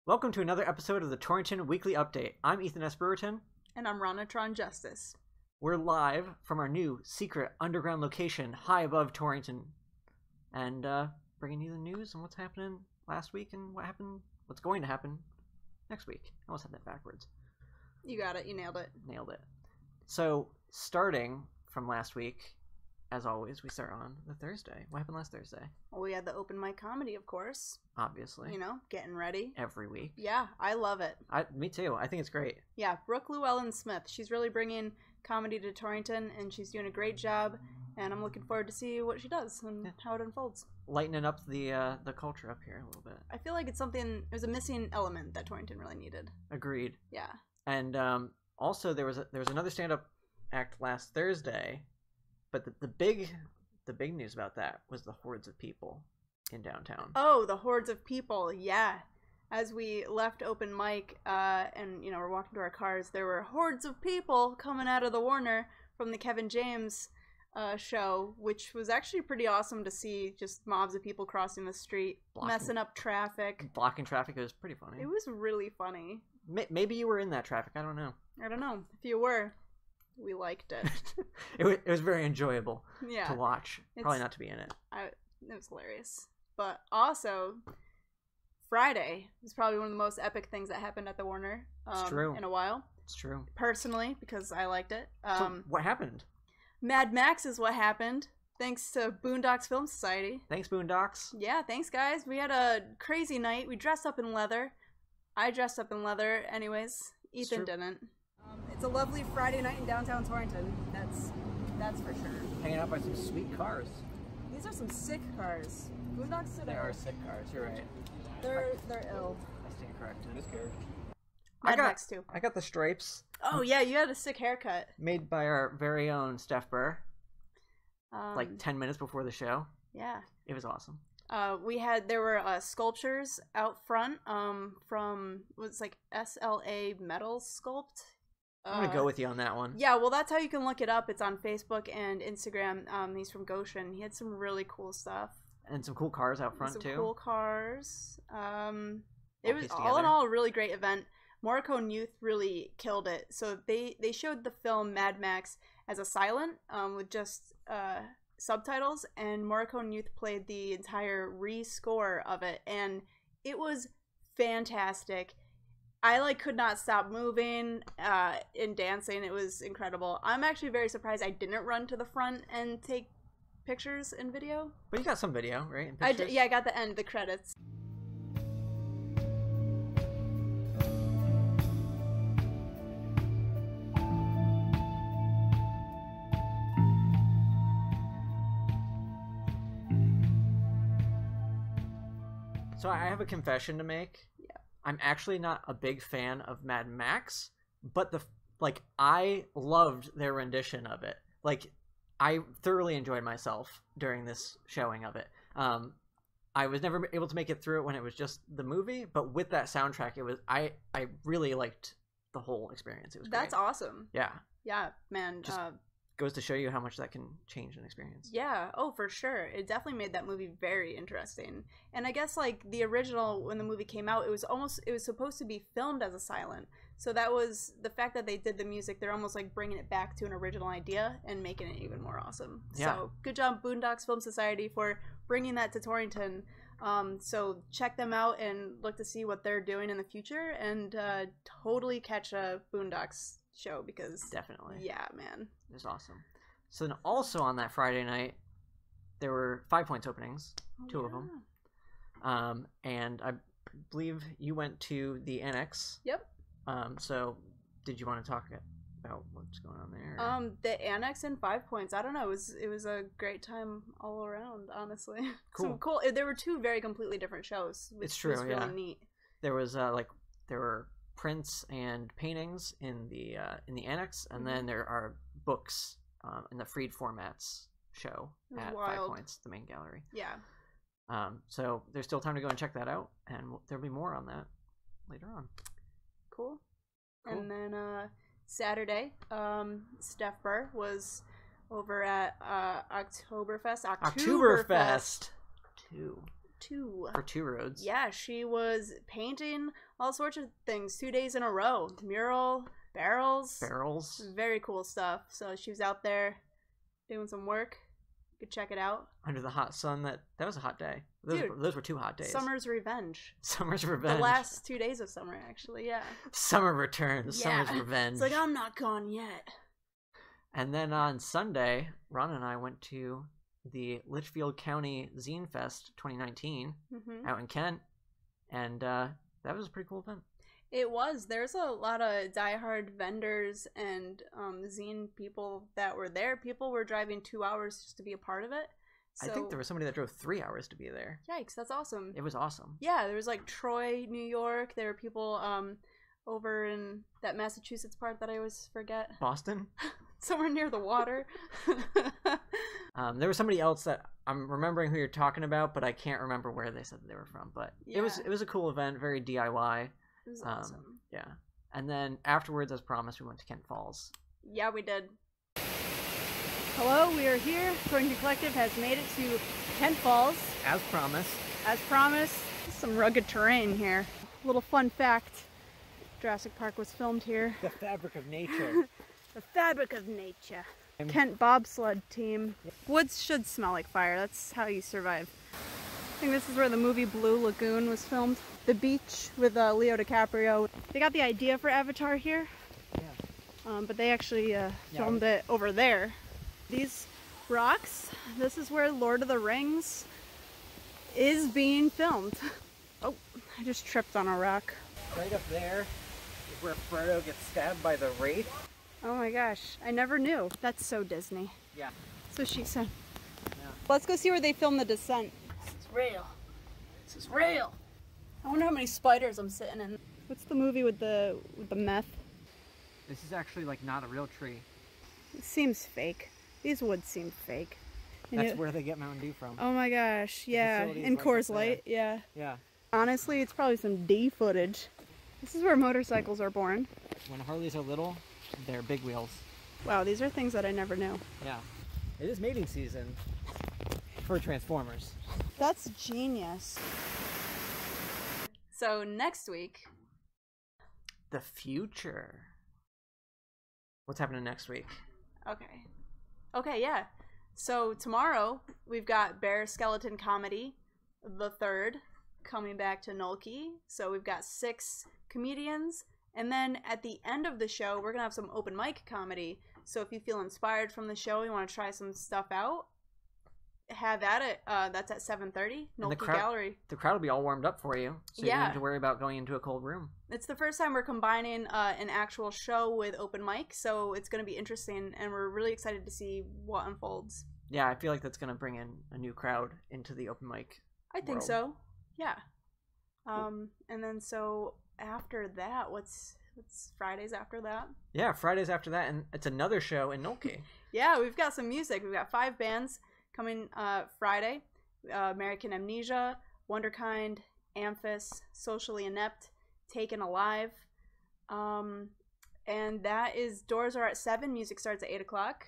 Welcome to another episode of the Torrington Weekly Update. I'm Ethan S. Brewerton. And I'm Ronatron Justice. We're live from our new secret underground location high above Torrington. And bringing you the news and what's happening last week and what's going to happen next week. I almost had that backwards. You got it. You nailed it. Nailed it. So, starting from last week, as always, we start on the Thursday. What happened last Thursday? Well, we had the open mic comedy, of course. Obviously. You know, getting ready. Every week. Yeah, I love it. Me too. I think it's great. Yeah, Brooke Llewellyn-Smith. She's really bringing comedy to Torrington, and she's doing a great job. And I'm looking forward to see what she does and how it unfolds. Lightening up the culture up here a little bit. I feel like it was a missing element that Torrington really needed. Agreed. Yeah. And also there was another stand-up act last Thursday, but the big news about that was the hordes of people in downtown. Oh, the hordes of people, yeah. As we left open mic, and we're walking to our cars, there were hordes of people coming out of the Warner from the Kevin James show, which was actually pretty awesome to see. Just mobs of people crossing the street, messing up traffic, blocking traffic. It was pretty funny. It was really funny. Maybe you were in that traffic. I don't know. If you were, we liked it. It was very enjoyable to watch. Probably not to be in it. It was hilarious. But also, Friday was probably one of the most epic things that happened at the Warner it's true. In a while. It's true. Personally, because I liked it. So what happened? Mad Max is what happened. Thanks to Boondocks Film Society. Thanks, Boondocks. Yeah, thanks, guys. We had a crazy night. We dressed up in leather. I dressed up in leather anyways. Ethan didn't. It's a lovely Friday night in downtown Torrington. That's for sure. Hanging out by some sweet cars. These are some sick cars. Boondocks are sick cars. You're right. They're ill. I stand corrected. This character. Mad Max too. I got the stripes. Oh yeah, you had a sick haircut. Made by our very own Steph Burr. Like 10 minutes before the show. Yeah. It was awesome. There were sculptures out front from SLA Metal Sculpt. I'm gonna go with you on that one. Yeah, well, that's how you can look it up. It's on Facebook and Instagram. He's from Goshen. He had some really cool stuff and some cool cars out front too. Cool cars. It was all in all a really great event. Morricone Youth really killed it. So they showed the film Mad Max as a silent with just subtitles, and Morricone Youth played the entire re-score of it, and it was fantastic. I could not stop moving and dancing. It was incredible. I'm actually very surprised I didn't run to the front and take pictures and video. But you got some video, right? I got the end, the credits. So I have a confession to make. Yeah. I'm actually not a big fan of Mad Max, but I loved their rendition of it. I thoroughly enjoyed myself during this showing of it. I was never able to make it through it when it was just the movie, but with that soundtrack, I really liked the whole experience. It was great. That's awesome. Yeah. Yeah, man. Just goes to show you how much that can change an experience. Yeah, oh, for sure. It definitely made that movie very interesting. And I guess the original, when the movie came out, it was supposed to be filmed as a silent. So that was the fact that they did the music. They're almost bringing it back to an original idea and making it even more awesome. Yeah. So good job, Boondocks Film Society, for bringing that to Torrington. So check them out and look to see what they're doing in the future, and totally catch a Boondocks show, because definitely, yeah, man, it was awesome. So then also on that Friday night there were 5 Points openings, two of them, and I believe you went to the Annex. Yep. So did you want to talk about what's going on there? The Annex and 5 Points, I don't know, it was a great time all around, honestly. Cool. There were two very completely different shows, which it's true, was really neat. There was there were prints and paintings in the Annex, and then there are books in the freed formats show at 5 Points, the main gallery. Yeah. So there's still time to go and check that out, and there'll be more on that later on. Cool. And then Saturday, Steph Burr was over at Oktoberfest. Oktoberfest 2. 2. For 2 roads. Yeah, she was painting all sorts of things 2 days in a row. Mural, barrels. Very cool stuff. So she was out there doing some work. You could check it out. Under the hot sun. That was a hot day. Those were 2 hot days. Summer's revenge. Summer's revenge. The last 2 days of summer, actually, yeah. Summer returns. Yeah. Summer's revenge. It's like, I'm not gone yet. And then on Sunday, Ron and I went to the Litchfield County Zine Fest 2019 out in Kent. And that was a pretty cool event. It was. There's a lot of diehard vendors and zine people that were there. People were driving 2 hours just to be a part of it. So... I think there was somebody that drove 3 hours to be there. Yikes, that's awesome. It was awesome. Yeah, there was like Troy, New York. There were people over in that Massachusetts part that I always forget. Boston? Somewhere near the water. There was somebody else that I'm remembering who you're talking about, but I can't remember where they said that they were from. But yeah. It was a cool event, very DIY. It was awesome. Yeah. And then afterwards, as promised, we went to Kent Falls. Yeah, we did. Hello, we are here. Torrington Collective has made it to Kent Falls. As promised. As promised. Some rugged terrain here. Little fun fact. Jurassic Park was filmed here. The fabric of nature. The fabric of nature. Kent bobsled team. Woods should smell like fire. That's how you survive. I think this is where the movie Blue Lagoon was filmed. The beach with Leo DiCaprio. They got the idea for Avatar here. Yeah. But they actually filmed it over there. These rocks, this is where Lord of the Rings is being filmed. Oh, I just tripped on a rock. Right up there is where Frodo gets stabbed by the Wraith. Oh my gosh, I never knew. That's so Disney. Yeah. That's what she said. Yeah. Let's go see where they filmed The Descent. This is real. This is real. I wonder how many spiders I'm sitting in. What's the movie with the meth? This is actually like not a real tree. It seems fake. These woods seem fake. And that's where they get Mountain Dew from. Oh my gosh, yeah. And Coors Light, yeah. Yeah. Honestly, it's probably some D footage. This is where motorcycles are born. When Harleys are little, they're big wheels. Wow, these are things that I never knew. Yeah. It is mating season for Transformers. That's genius. So next week... The future. What's happening next week? Okay, yeah. So tomorrow, we've got Bear Skeleton Comedy, the 3rd, coming back to Noelke. So we've got 6 comedians. And then at the end of the show, we're going to have some open mic comedy. So if you feel inspired from the show, you want to try some stuff out, have at it. That's at 7:30, Noelke Gallery. The crowd will be all warmed up for you, so you don't have to worry about going into a cold room. It's the first time we're combining an actual show with open mic, so it's going to be interesting, and we're really excited to see what unfolds. Yeah, I feel like that's going to bring in a new crowd into the open mic I think so, yeah. Cool. And then so after that, what's Fridays after that? Yeah, Fridays after that, and it's another show in Noelke. Yeah, we've got some music. We've got 5 bands coming Friday. American Amnesia, Wonderkind, Amphis, Socially Inept, Taken Alive. And that is, doors are at 7, music starts at 8 o'clock.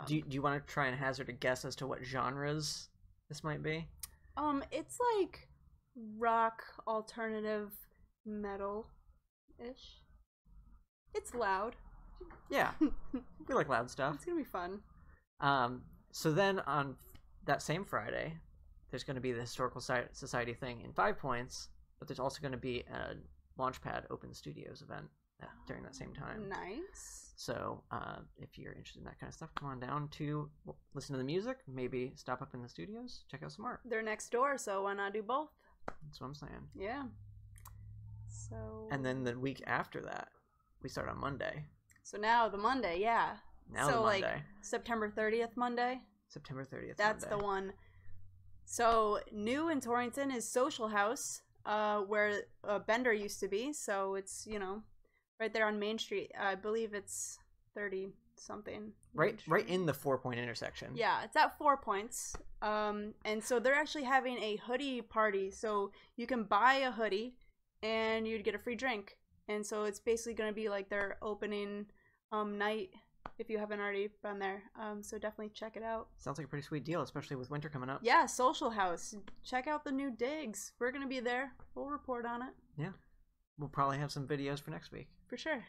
Do you want to try and hazard a guess as to what genres this might be? It's like rock, alternative, metal-ish. It's loud. Yeah, we like loud stuff. It's gonna be fun. So then on that same Friday, there's going to be the Historical Society thing in 5 Points, but there's also going to be a Launchpad Open Studios event during that same time. Nice. So if you're interested in that kind of stuff, come on down to listen to the music, maybe stop up in the studios, check out some art. They're next door, so why not do both? That's what I'm saying. Yeah. So. And then the week after that, we start on Monday. So now the Monday, yeah. Now the Monday. Like September 30th Monday? September 30th That's Monday. the one. So new in Torrington is Social House, where Bender used to be. So it's, right there on Main Street. I believe it's 30-something. Right in the 4-point intersection. Yeah, it's at 4 Points. And so they're actually having a hoodie party. So you can buy a hoodie and you'd get a free drink. And so it's basically going to be like their opening night if you haven't already been there. So definitely check it out. Sounds like a pretty sweet deal, especially with winter coming up. Yeah, Social House. Check out the new digs. We're going to be there. We'll report on it. Yeah. We'll probably have some videos for next week. For sure.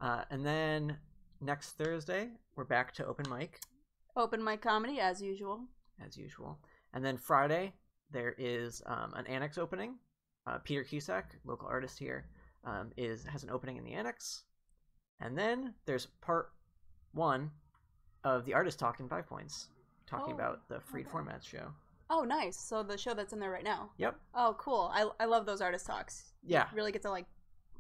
And then next Thursday, we're back to open mic. Open mic comedy, as usual. As usual. And then Friday, there is an Annex opening. Peter Cusack, local artist here, has an opening in the Annex. And then there's part 1 of the Artist Talk in 5 Points, talking about the Freed Formats show. Oh, nice. So the show that's in there right now. Yep. Oh, cool. I love those Artist Talks. Yeah. You really get to, like,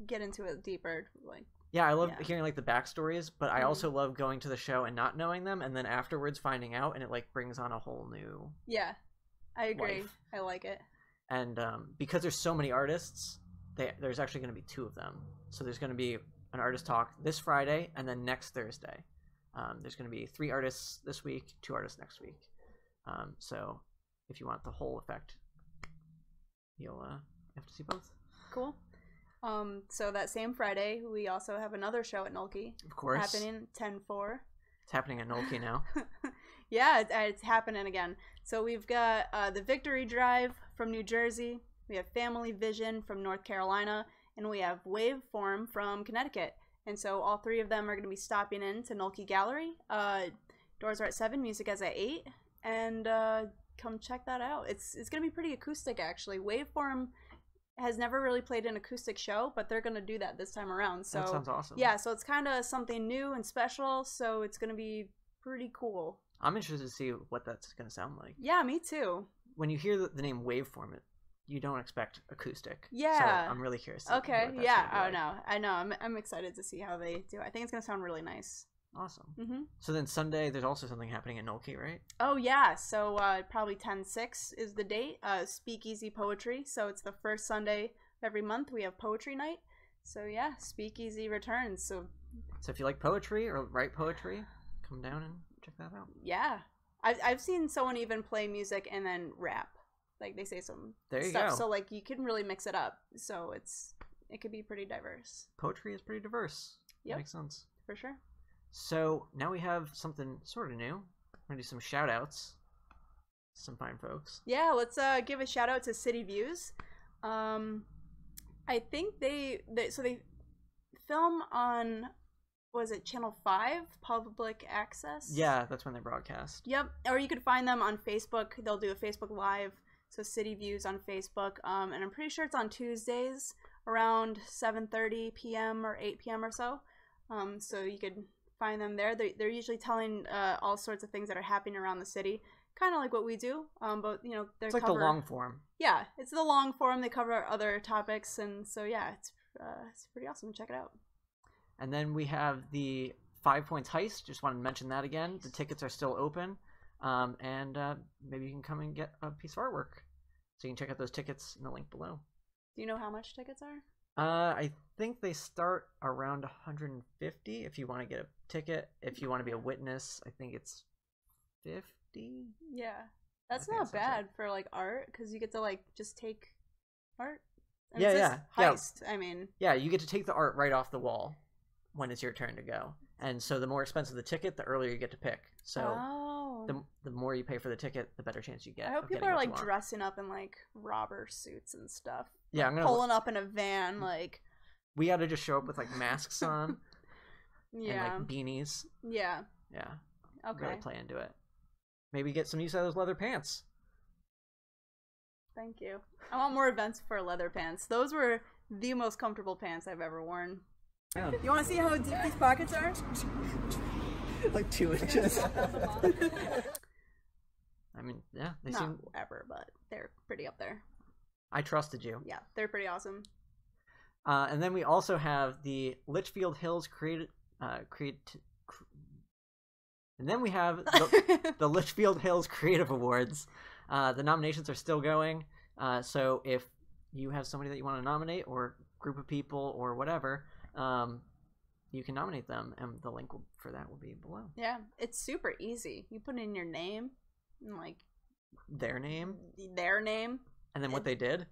get into it deeper. Like. Yeah, I love hearing, like, the backstories, but I also love going to the show and not knowing them, and then afterwards finding out, and it, like, brings on a whole new I agree. life. I like it. And because there's so many artists, there's actually going to be 2 of them. So there's going to be an Artist Talk this Friday, and then next Thursday. There's going to be 3 artists this week, 2 artists next week. So if you want the whole effect, you'll have to see both. Cool. So that same Friday, we also have another show at Noelke. Of course. Happening 10/4. It's happening at Noelke now. Yeah, it's happening again. So we've got the Victory Drive from New Jersey. We have Family Vision from North Carolina. And we have Waveform from Connecticut. And so all 3 of them are going to be stopping in to Noelke Gallery. Doors are at 7, music is at 8. And come check that out. It's going to be pretty acoustic, actually. Waveform has never really played an acoustic show, but they're going to do that this time around. So that sounds awesome. Yeah, so it's kind of something new and special, so it's going to be pretty cool. I'm interested to see what that's going to sound like. Yeah, me too. When you hear the name Waveform, you don't expect acoustic. Yeah. So I'm really curious. Okay, yeah. Oh, no. I know. I'm excited to see how they do. I think it's going to sound really nice. Awesome. Mm-hmm. So then Sunday, there's also something happening in Noelke, right? Oh, yeah. So probably 10/6 is the date. Speakeasy Poetry. So it's the first Sunday of every month. We have poetry night. So, yeah, Speakeasy returns. So if you like poetry or write poetry, come down and check that out. Yeah. I've seen someone even play music and then rap. Like, they say some there you stuff. Go. So, like, you can really mix it up. So it could be pretty diverse. Poetry is pretty diverse. Yep. That makes sense. For sure. So now we have something sort of new. We're going to do some shout outs. Some fine folks. Yeah, let's give a shout out to City Views. I think they film on, was it Channel 5, Public Access? Yeah, that's when they broadcast. Yep, or you could find them on Facebook. They'll do a Facebook Live, so City Views on Facebook. And I'm pretty sure it's on Tuesdays around 7:30 p.m. or 8 p.m. or so. So you could find them there. They're usually telling all sorts of things that are happening around the city, kind of like what we do. But you know, it's like the long form. Yeah, it's the long form. They cover other topics, and so yeah, it's pretty awesome. Check it out. And then we have the 5 Points Heist. Just wanted to mention that again. The tickets are still open, and maybe you can come and get a piece of artwork. So you can check out those tickets in the link below. Do you know how much tickets are? I think they start around 150 if you want to get a ticket. If you want to be a witness, I think it's 50. Yeah, that's not bad for like art, because you get to like just take art. And yeah. Heist. I mean. Yeah, you get to take the art right off the wall when it's your turn to go. And so the more expensive the ticket, the earlier you get to pick. So the more you pay for the ticket, the better chance you get. I hope people are like dressing up in like robber suits and stuff. Yeah, like, pulling up in a van, like. We got to just show up with like masks on. Yeah. And like beanies. Yeah. Yeah. Okay. Really play into it. Maybe get some use out of those leather pants. Thank you. I want more events for leather pants. Those were the most comfortable pants I've ever worn. Yeah. You want to see how deep these pockets are? Like 2 inches. I mean, yeah, they seem ever, but they're pretty up there. I trusted you. Yeah, they're pretty awesome. And then we also have the Litchfield Hills and then we have the Litchfield Hills Creative Awards. The nominations are still going. So if you have somebody that you want to nominate, or group of people, or whatever, you can nominate them, and the link for that will be below. Yeah, it's super easy. You put in your name, and like their name, and then what they did,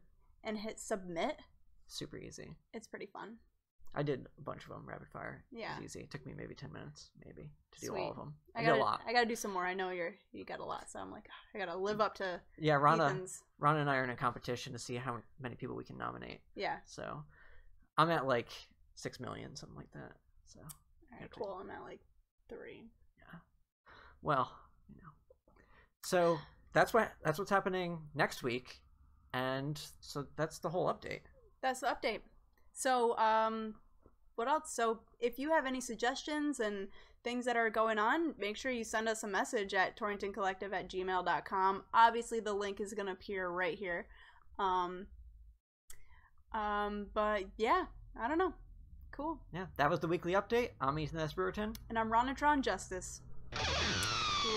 and hit submit. Super easy. It's pretty fun. I did a bunch of them rapid fire. Yeah. It was easy. It took me maybe 10 minutes, maybe, to do Sweet. all of them. I got a lot. I gotta do some more. I know you got a lot, so I'm like, I gotta live up to Ethan's. Rana and I are in a competition to see how many people we can nominate. Yeah. So I'm at like 6 million, something like that. So alright, cool. I'm at like 3. Yeah. Well, So that's what's happening next week, and so that's the whole update. That's the update. So what else? So if you have any suggestions and things that are going on, make sure you send us a message at torringtoncollective@gmail.com. Obviously the link is going to appear right here. But yeah, I don't know. Cool. Yeah, that was the weekly update. I'm Ethan S. Brewerton. And I'm Ronatron Justice. Cool.